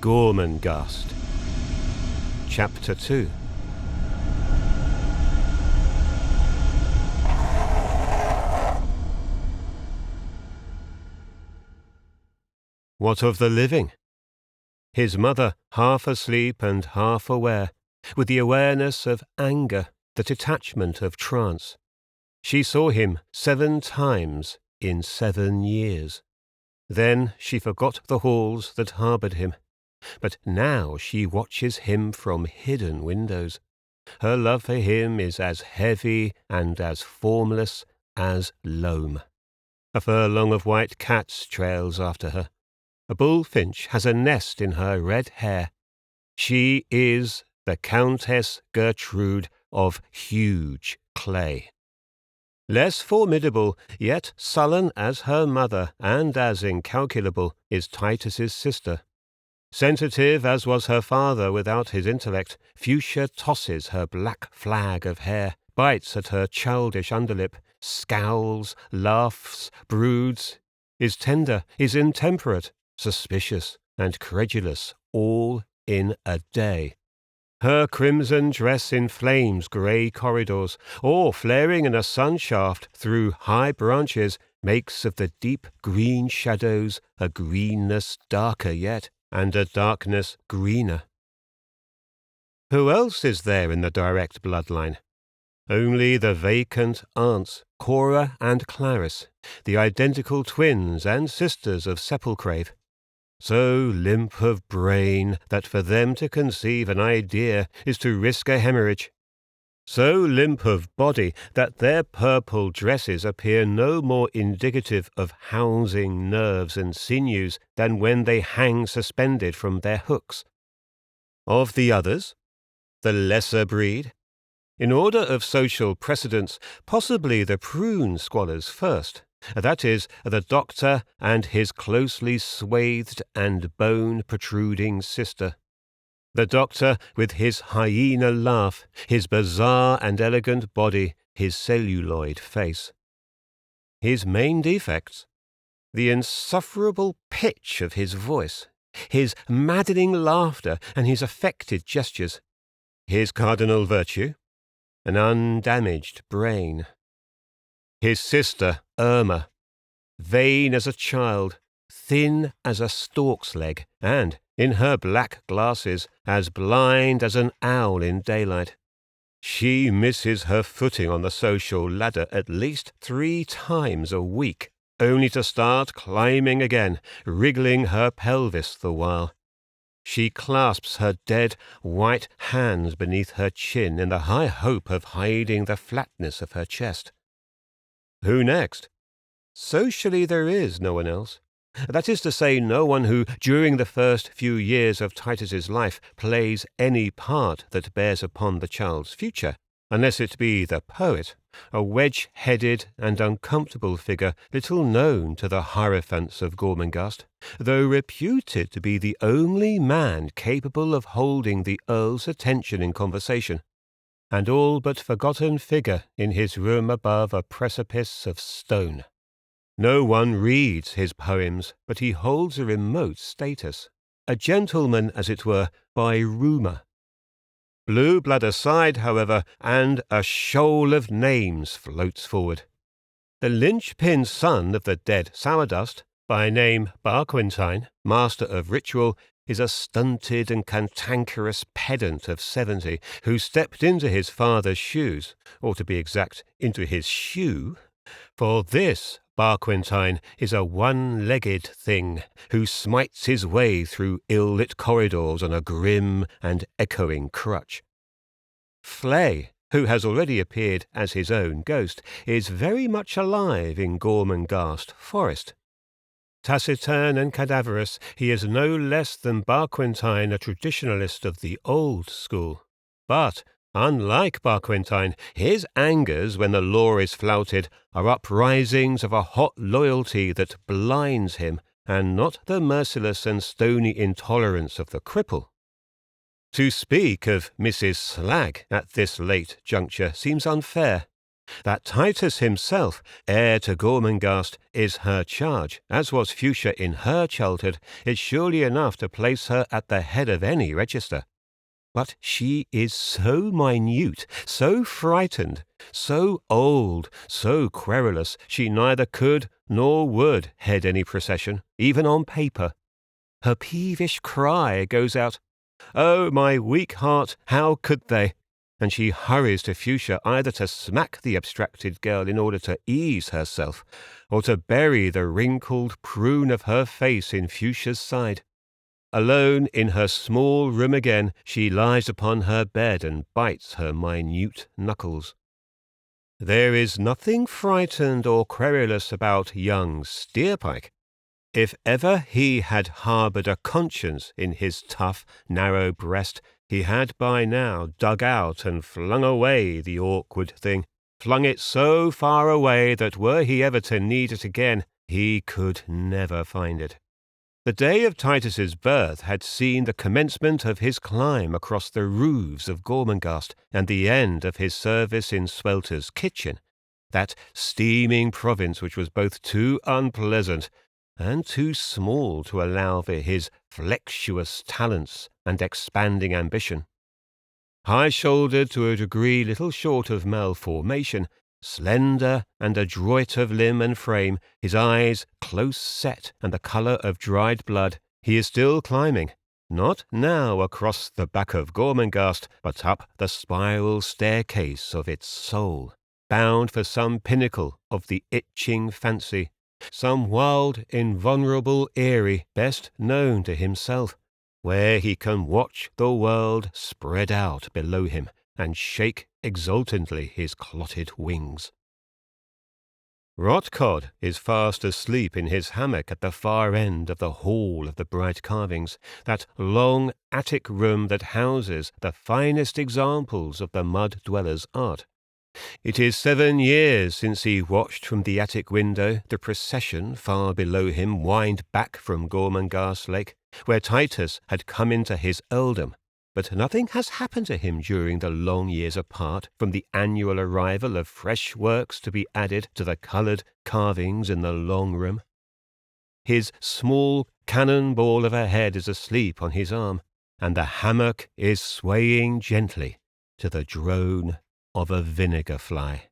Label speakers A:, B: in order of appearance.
A: Gormenghast. Chapter 2. What of the living? His mother, half asleep and half aware, with the awareness of anger, the detachment of trance. She saw him 7 times in 7 years. Then she forgot the halls that harboured him. But now she watches him from hidden windows. Her love for him is as heavy and as formless as loam. A furlong of white cats trails after her. A bullfinch has a nest in her red hair. She is the Countess Gertrude of huge clay. Less formidable, yet sullen as her mother, and as incalculable, is Titus's sister. Sensitive as was her father without his intellect, Fuchsia tosses her black flag of hair, bites at her childish underlip, scowls, laughs, broods, is tender, is intemperate, suspicious, and credulous, all in a day. Her crimson dress inflames grey corridors, or, flaring in a sun shaft through high branches, makes of the deep green shadows a greenness darker yet, and a darkness greener. Who else is there in the direct bloodline? Only the vacant aunts, Cora and Clarice, the identical twins and sisters of Sepulcrave. So limp of brain that for them to conceive an idea is to risk a hemorrhage. So limp of body that their purple dresses appear no more indicative of housing nerves and sinews than when they hang suspended from their hooks. Of the others, the lesser breed, in order of social precedence, possibly the prune squalors first, that is, the doctor and his closely swathed and bone-protruding sister. The doctor with his hyena laugh, his bizarre and elegant body, his celluloid face. His main defects? The insufferable pitch of his voice, his maddening laughter and his affected gestures. His cardinal virtue? An undamaged brain. His sister, Irma, vain as a child, thin as a stork's leg, and, in her black glasses, as blind as an owl in daylight. She misses her footing on the social ladder at least 3 times a week, only to start climbing again, wriggling her pelvis the while. She clasps her dead, white hands beneath her chin in the high hope of hiding the flatness of her chest. Who next? Socially there is no one else. That is to say, no one who, during the first few years of Titus's life, plays any part that bears upon the child's future, unless it be the poet, a wedge-headed and uncomfortable figure little known to the hierophants of Gormenghast, though reputed to be the only man capable of holding the Earl's attention in conversation, and all but forgotten figure in his room above a precipice of stone. No one reads his poems, but he holds a remote status, a gentleman, as it were, by rumour. Blue blood aside, however, and a shoal of names floats forward. The linchpin son of the dead Sourdust, by name Barquentine, master of ritual, is a stunted and cantankerous pedant of 70 who stepped into his father's shoes, or to be exact, into his shoe, for this Barquentine is a one-legged thing who smites his way through ill-lit corridors on a grim and echoing crutch. Flay, who has already appeared as his own ghost, is very much alive in Gormenghast forest. Taciturn and cadaverous, he is no less than Barquentine a traditionalist of the old school. But unlike Barquentine, his angers when the law is flouted are uprisings of a hot loyalty that blinds him, and not the merciless and stony intolerance of the cripple. To speak of Mrs. Slag at this late juncture seems unfair. That Titus himself, heir to Gormenghast, is her charge, as was Fuchsia in her childhood, is surely enough to place her at the head of any register. But she is so minute, so frightened, so old, so querulous, she neither could nor would head any procession, even on paper. Her peevish cry goes out, "Oh, my weak heart, how could they?" And she hurries to Fuchsia either to smack the abstracted girl in order to ease herself, or to bury the wrinkled prune of her face in Fuchsia's side. Alone in her small room again, she lies upon her bed and bites her minute knuckles. There is nothing frightened or querulous about young Steerpike. If ever he had harboured a conscience in his tough, narrow breast, he had by now dug out and flung away the awkward thing, flung it so far away that were he ever to need it again, he could never find it. The day of Titus's birth had seen the commencement of his climb across the roofs of Gormenghast and the end of his service in Swelter's kitchen, that steaming province which was both too unpleasant and too small to allow for his flexuous talents and expanding ambition. High-shouldered to a degree little short of malformation, slender and adroit of limb and frame, his eyes close set and the colour of dried blood, he is still climbing, not now across the back of Gormenghast, but up the spiral staircase of its soul, bound for some pinnacle of the itching fancy, some wild, invulnerable eyrie best known to himself, where he can watch the world spread out below him and shake exultantly his clotted wings. Rotcod is fast asleep in his hammock at the far end of the Hall of the Bright Carvings, that long attic room that houses the finest examples of the mud-dweller's art. It is 7 years since he watched from the attic window the procession far below him wind back from Gormenghast Lake, where Titus had come into his earldom, but nothing has happened to him during the long years apart from the annual arrival of fresh works to be added to the coloured carvings in the long room. His small cannon-ball of a head is asleep on his arm, and the hammock is swaying gently to the drone of a vinegar fly.